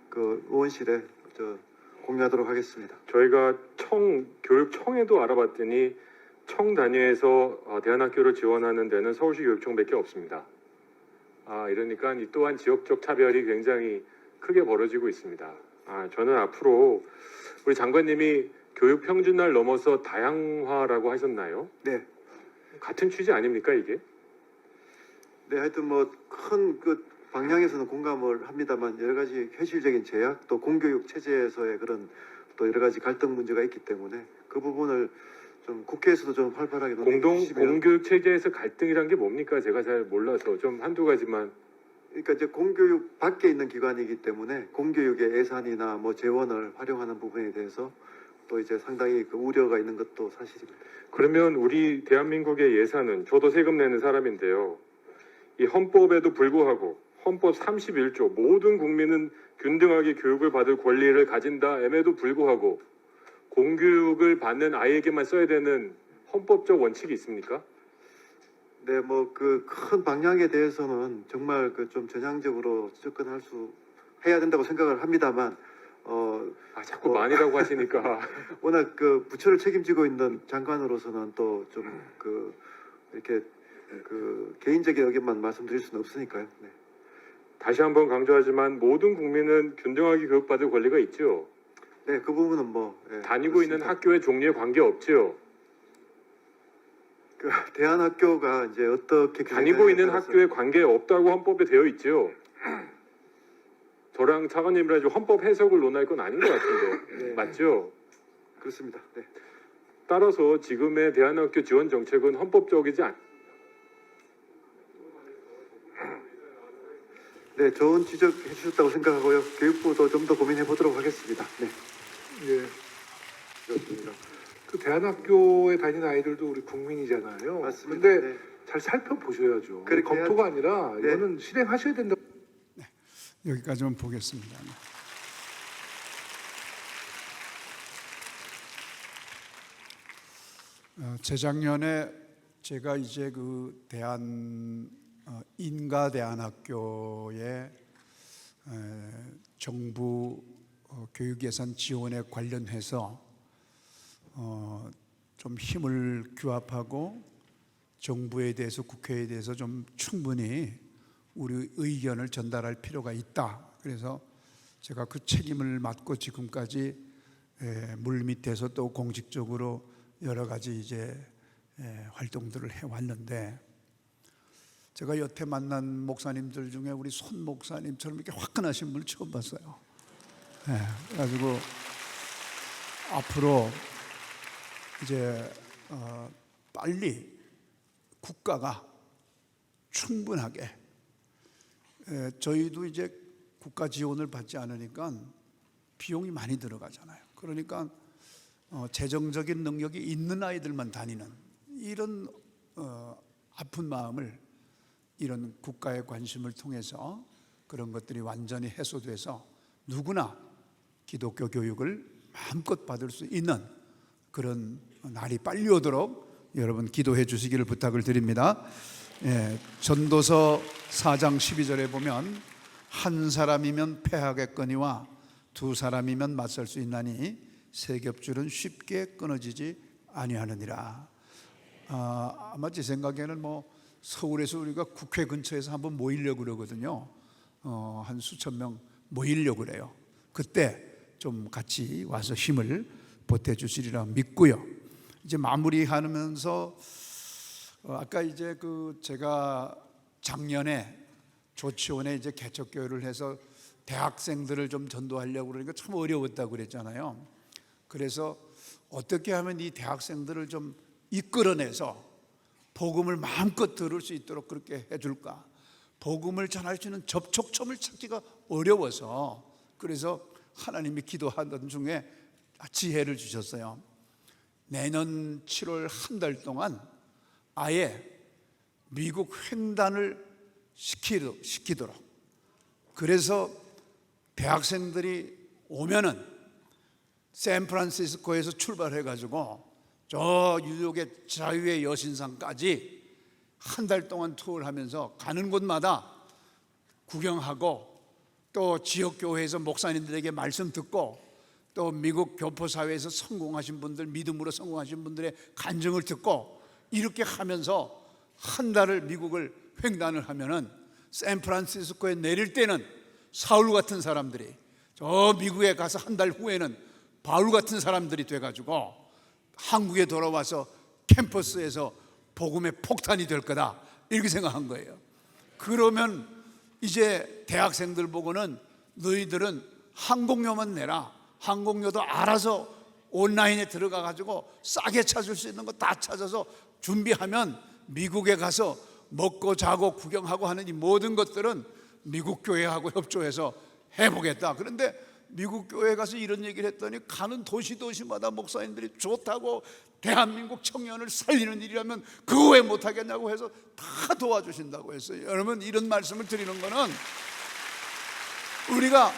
그 의원실에 공유하도록 하겠습니다. 저희가 교육청에도 알아봤더니 청 단위에서 대안학교를 지원하는 데는 서울시 교육청밖에 없습니다. 이러니까 이 또한 지역적 차별이 굉장히 크게 벌어지고 있습니다. 저는 앞으로 우리 장관님이 교육 평준화를 넘어서 다양화라고 하셨나요? 네, 같은 취지 아닙니까 이게? 네, 하여튼 뭐 큰 그 방향에서는 공감을 합니다만 여러 가지 현실적인 제약 또 공교육 체제에서의 그런 또 여러 가지 갈등 문제가 있기 때문에 그 부분을 좀 국회에서도 좀 활발하게 논의해 주시면. 공교육 체제에서 갈등이란 게 뭡니까? 제가 잘 몰라서 좀 한두 가지만. 그러니까 이제 공교육 밖에 있는 기관이기 때문에 공교육의 예산이나 뭐 재원을 활용하는 부분에 대해서 또 이제 상당히 그 우려가 있는 것도 사실입니다. 그러면 우리 대한민국의 예산은 저도 세금 내는 사람인데요. 이 헌법에도 불구하고 헌법 31조 모든 국민은 균등하게 교육을 받을 권리를 가진다임에도 불구하고 공교육을 받는 아이에게만 써야 되는 헌법적 원칙이 있습니까? 네, 뭐 그 큰 방향에 대해서는 정말 그 좀 전향적으로 접근할 수 해야 된다고 생각을 합니다만 자꾸 많이라고 하시니까 워낙 그 부처를 책임지고 있는 장관으로서는 또 좀 그 이렇게 그 개인적인 의견만 말씀드릴 수는 없으니까요. 네. 다시 한번 강조하지만 모든 국민은 균등하게 교육받을 권리가 있죠. 네, 그 부분은 뭐 다니고 있는 그렇습니다. 학교의 종류에 관계없죠. 그 대안학교가 이제 어떻게 다니고 있는 따라서- 학교에 관계없다고 헌법에 되어 있죠. 저랑 차관님이랑 헌법 해석을 논할 건 아닌 것 같은데 네. 맞죠? 그렇습니다. 네. 따라서 지금의 대안학교 지원 정책은 헌법적이지 않. 네, 좋은 지적해 주셨다고 생각하고요. 교육부도 좀 더 고민해 보도록 하겠습니다. 네. 예, 그렇습니다. 그 대안학교에 다니는 아이들도 우리 국민이잖아요. 맞습니다. 근데 네. 잘 살펴보셔야죠. 그렇게 검토가 아니라 네. 이거는 실행하셔야 된다. 여기까지만 보겠습니다. 재작년에 제가 이제 그 인가대안학교의 정부 교육예산 지원에 관련해서 좀 힘을 규합하고 정부에 대해서 국회에 대해서 좀 충분히 우리 의견을 전달할 필요가 있다. 그래서 제가 그 책임을 맡고 지금까지 물 밑에서 또 공직적으로 여러 가지 이제 활동들을 해왔는데, 제가 여태 만난 목사님들 중에 우리 손 목사님처럼 이렇게 화끈하신 분을 처음 봤어요. 그래가지고 앞으로 이제 빨리 국가가 충분하게, 저희도 이제 국가 지원을 받지 않으니까 비용이 많이 들어가잖아요. 그러니까 재정적인 능력이 있는 아이들만 다니는 이런 아픈 마음을 이런 국가의 관심을 통해서 그런 것들이 완전히 해소돼서 누구나 기독교 교육을 마음껏 받을 수 있는 그런 날이 빨리 오도록 여러분 기도해 주시기를 부탁을 드립니다. 전도서 4장 12절에 보면 한 사람이면 패하겠거니와 두 사람이면 맞설 수 있나니 세 겹줄은 쉽게 끊어지지 아니하느니라. 아마 제 생각에는 뭐 서울에서 우리가 국회 근처에서 한번 모이려고 그러거든요. 한 수천 명 모이려고 그래요. 그때 좀 같이 와서 힘을 보태주시리라 믿고요. 이제 마무리하면서 아까 이제 그 제가 작년에 조치원에 이제 개척교회를 해서 대학생들을 좀 전도하려고 그러니까 참 어려웠다고 그랬잖아요. 그래서 어떻게 하면 이 대학생들을 좀 이끌어내서 복음을 마음껏 들을 수 있도록 그렇게 해줄까. 복음을 전할 수 있는 접촉점을 찾기가 어려워서, 그래서 하나님이 기도하던 중에 지혜를 주셨어요. 내년 7월 한 달 동안 아예 미국 횡단을 시키도록, 그래서 대학생들이 오면은 샌프란시스코에서 출발해 가지고 저 뉴욕의 자유의 여신상까지 한 달 동안 투어를 하면서 가는 곳마다 구경하고 또 지역 교회에서 목사님들에게 말씀 듣고 또 미국 교포 사회에서 성공하신 분들, 믿음으로 성공하신 분들의 간증을 듣고 이렇게 하면서 한 달을 미국을 횡단을 하면은 샌프란시스코에 내릴 때는 사울 같은 사람들이 저 미국에 가서 한 달 후에는 바울 같은 사람들이 돼가지고 한국에 돌아와서 캠퍼스에서 복음의 폭탄이 될 거다 이렇게 생각한 거예요. 그러면 이제 대학생들 보고는 너희들은 항공료만 내라, 항공료도 알아서 온라인에 들어가 가지고 싸게 찾을 수 있는 거 다 찾아서 준비하면 미국에 가서 먹고 자고 구경하고 하는 이 모든 것들은 미국 교회하고 협조해서 해보겠다. 그런데 미국 교회에 가서 이런 얘기를 했더니 가는 도시마다 목사님들이 좋다고 대한민국 청년을 살리는 일이라면 그거 왜 못하겠냐고 해서 다 도와주신다고 했어요. 여러분, 이런 말씀을 드리는 거는 우리가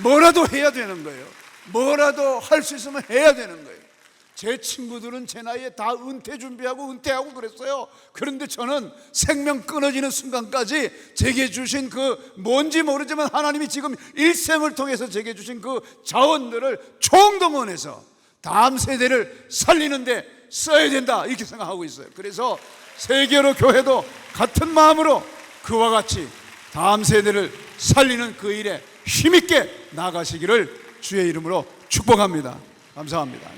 뭐라도 해야 되는 거예요. 뭐라도 할 수 있으면 해야 되는 거예요. 제 친구들은 제 나이에 다 은퇴 준비하고 은퇴하고 그랬어요. 그런데 저는 생명 끊어지는 순간까지 제게 주신 그 뭔지 모르지만 하나님이 지금 일생을 통해서 제게 주신 그 자원들을 총동원해서 다음 세대를 살리는 데 써야 된다 이렇게 생각하고 있어요. 그래서 세계로 교회도 같은 마음으로 그와 같이 다음 세대를 살리는 그 일에 힘있게 나가시기를 주의 이름으로 축복합니다. 감사합니다.